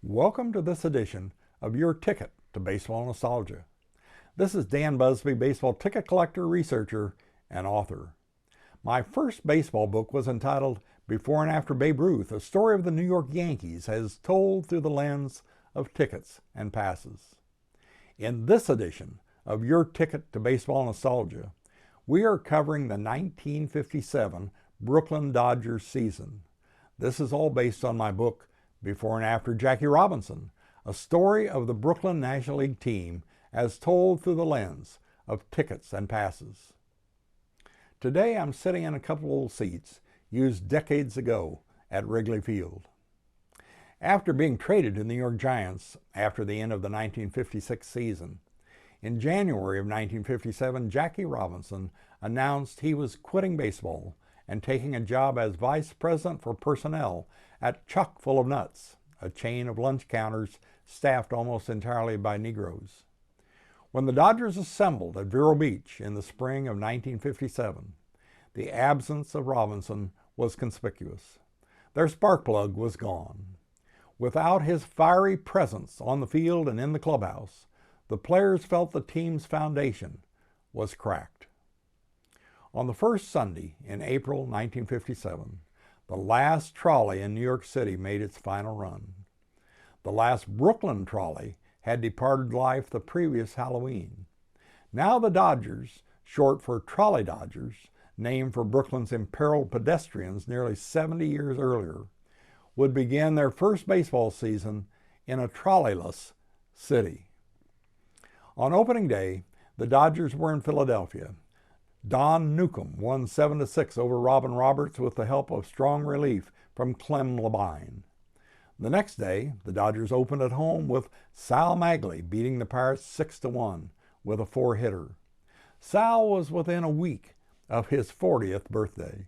Welcome to this edition of Your Ticket to Baseball Nostalgia. This is Dan Busby, baseball ticket collector, researcher, and author. My first baseball book was entitled Before and After Babe Ruth, a story of the New York Yankees as told through the lens of tickets and passes. In this edition of Your Ticket to Baseball Nostalgia, we are covering the 1957 Brooklyn Dodgers season. This is all based on my book, Before and After Jackie Robinson, a story of the Brooklyn National League team as told through the lens of tickets and passes. Today I'm sitting in a couple of old seats used decades ago at Wrigley Field. After being traded to the New York Giants after the end of the 1956 season, in January of 1957, Jackie Robinson announced he was quitting baseball and taking a job as vice president for personnel at Chock Full of Nuts, a chain of lunch counters staffed almost entirely by Negroes. When the Dodgers assembled at Vero Beach in the spring of 1957, the absence of Robinson was conspicuous. Their spark plug was gone. Without his fiery presence on the field and in the clubhouse, the players felt the team's foundation was cracked. On the first Sunday in April 1957, the last trolley in New York City made its final run. The last Brooklyn trolley had departed life the previous Halloween. Now the Dodgers, short for Trolley Dodgers, named for Brooklyn's imperiled pedestrians nearly 70 years earlier, would begin their first baseball season in a trolleyless city. On opening day, the Dodgers were in Philadelphia. Don Newcomb won 7-6 over Robin Roberts with the help of strong relief from Clem Labine. The next day, the Dodgers opened at home with Sal Magley beating the Pirates 6-1 with a four-hitter. Sal was within a week of his 40th birthday.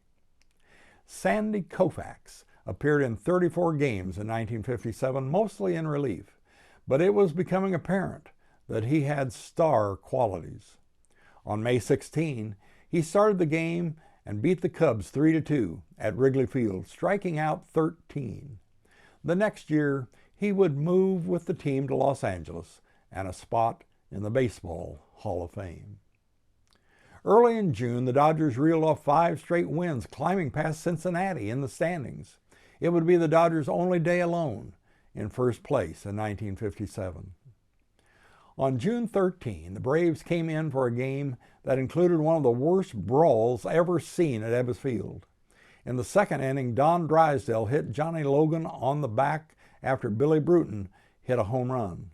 Sandy Koufax appeared in 34 games in 1957, mostly in relief, but it was becoming apparent that he had star qualities. On May 16, he started the game and beat the Cubs 3-2 at Wrigley Field, striking out 13. The next year, he would move with the team to Los Angeles and a spot in the Baseball Hall of Fame. Early in June, the Dodgers reeled off 5 straight wins, climbing past Cincinnati in the standings. It would be the Dodgers' only day alone in first place in 1957. On June 13, the Braves came in for a game that included one of the worst brawls ever seen at Ebbets Field. In the second inning, Don Drysdale hit Johnny Logan on the back after Billy Bruton hit a home run.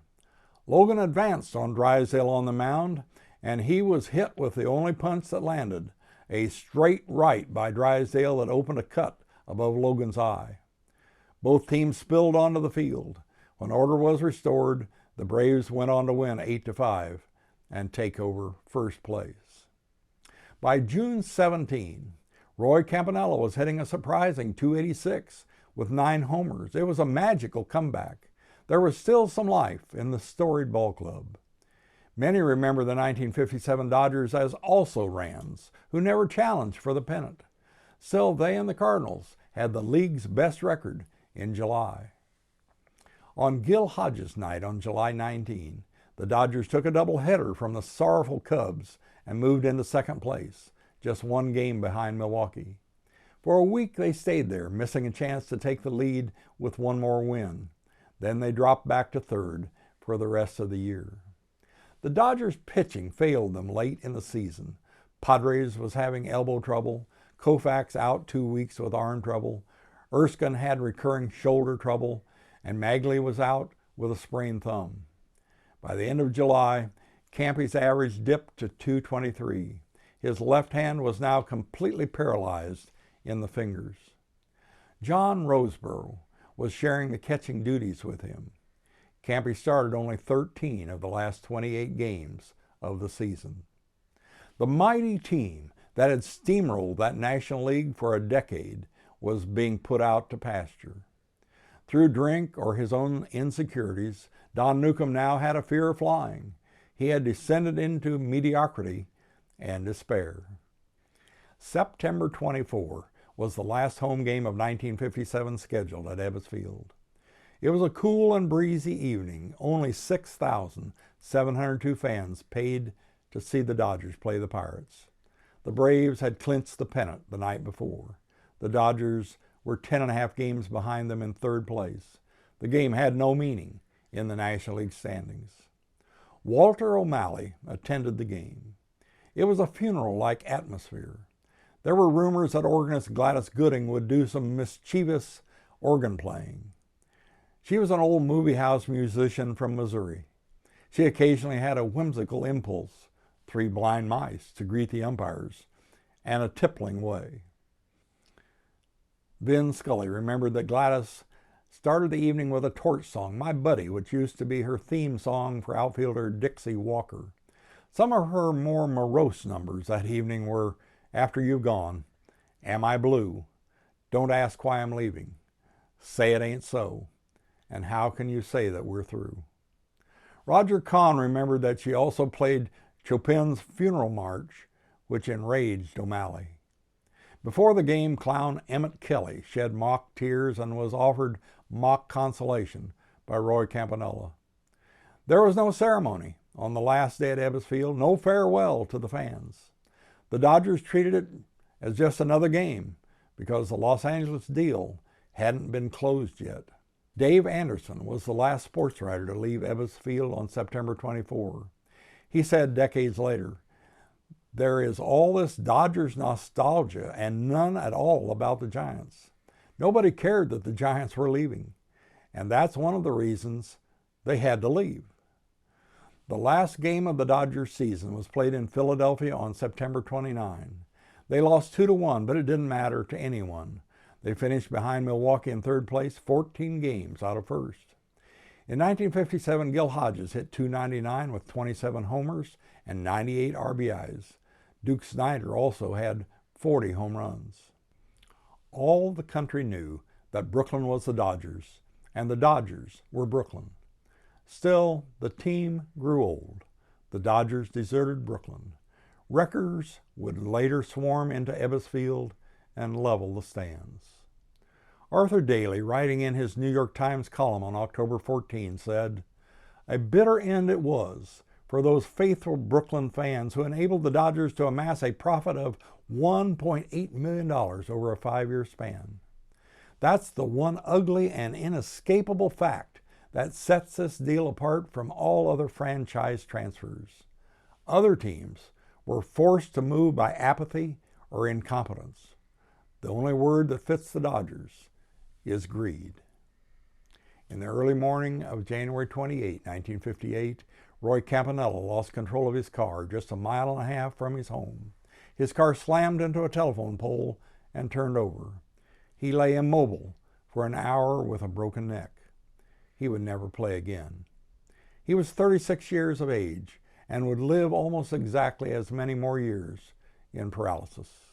Logan advanced on Drysdale on the mound, and he was hit with the only punch that landed, a straight right by Drysdale that opened a cut above Logan's eye. Both teams spilled onto the field. When order was restored, the Braves went on to win 8-5 and take over first place. By June 17, Roy Campanella was hitting a surprising .286 with 9 homers. It was a magical comeback. There was still some life in the storied ball club. Many remember the 1957 Dodgers as also-rans, who never challenged for the pennant. Still, they and the Cardinals had the league's best record in July. On Gil Hodges night on July 19, the Dodgers took a doubleheader from the sorrowful Cubs and moved into second place, just 1 game behind Milwaukee. For a week they stayed there, missing a chance to take the lead with 1 more win. Then they dropped back to third for the rest of the year. The Dodgers' pitching failed them late in the season. Padres was having elbow trouble, Koufax out 2 weeks with arm trouble, Erskine had recurring shoulder trouble, and Magley was out with a sprained thumb. By the end of July, Campy's average dipped to .223. His left hand was now completely paralyzed in the fingers. John Roseborough was sharing the catching duties with him. Campy started only 13 of the last 28 games of the season. The mighty team that had steamrolled that National League for a decade was being put out to pasture. Through drink or his own insecurities, Don Newcomb now had a fear of flying. He had descended into mediocrity and despair. September 24 was the last home game of 1957 scheduled at Ebbets Field. It was a cool and breezy evening. Only 6,702 fans paid to see the Dodgers play the Pirates. The Braves had clinched the pennant the night before. The Dodgers were 10.5 games behind them in third place. The game had no meaning in the National League standings. Walter O'Malley attended the game. It was a funeral-like atmosphere. There were rumors that organist Gladys Gooding would do some mischievous organ playing. She was an old movie house musician from Missouri. She occasionally had a whimsical impulse, 3 blind mice to greet the umpires, and a tippling way. Ben Scully remembered that Gladys started the evening with a torch song, My Buddy, which used to be her theme song for outfielder Dixie Walker. Some of her more morose numbers that evening were After You've Gone, Am I Blue, Don't Ask Why I'm Leaving, Say It Ain't So, and How Can You Say That We're Through. Roger Kahn remembered that she also played Chopin's Funeral March, which enraged O'Malley. Before the game, clown Emmett Kelley shed mock tears and was offered mock consolation by Roy Campanella. There was no ceremony on the last day at Ebbets Field, no farewell to the fans. The Dodgers treated it as just another game because the Los Angeles deal hadn't been closed yet. Dave Anderson was the last sports writer to leave Ebbets Field on September 24. He said decades later, there is all this Dodgers nostalgia and none at all about the Giants. Nobody cared that the Giants were leaving, and that's one of the reasons they had to leave. The last game of the Dodgers season was played in Philadelphia on September 29. They lost 2-1, but it didn't matter to anyone. They finished behind Milwaukee in third place, 14 games out of first. In 1957, Gil Hodges hit .299 with 27 homers and 98 RBIs. Duke Snider also had 40 home runs. All the country knew that Brooklyn was the Dodgers, and the Dodgers were Brooklyn. Still, the team grew old. The Dodgers deserted Brooklyn. Wreckers would later swarm into Ebbets Field and level the stands. Arthur Daly, writing in his New York Times column on October 14, said, "A bitter end it was for those faithful Brooklyn fans who enabled the Dodgers to amass a profit of $1.8 million over a 5-year span. That's the one ugly and inescapable fact that sets this deal apart from all other franchise transfers. Other teams were forced to move by apathy or incompetence. The only word that fits the Dodgers is greed." In the early morning of January 28, 1958, Roy Campanella lost control of his car just 1.5 miles from his home. His car slammed into a telephone pole and turned over. He lay immobile for an hour with a broken neck. He would never play again. He was 36 years of age and would live almost exactly as many more years in paralysis.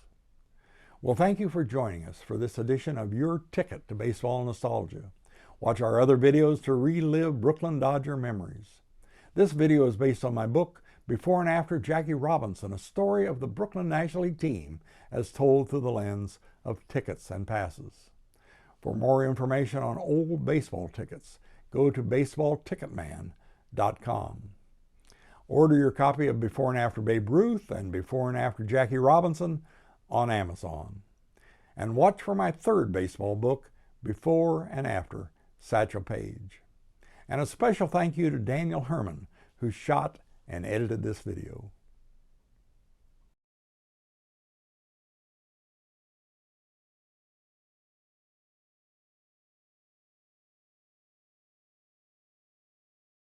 Well, thank you for joining us for this edition of Your Ticket to Baseball Nostalgia. Watch our other videos to relive Brooklyn Dodger memories. This video is based on my book, Before and After Jackie Robinson, a story of the Brooklyn National League team as told through the lens of tickets and passes. For more information on old baseball tickets, go to baseballticketman.com. Order your copy of Before and After Babe Ruth and Before and After Jackie Robinson on Amazon. And watch for my third baseball book, Before and After Satchel Paige. And a special thank you to Daniel Herman, who shot and edited this video.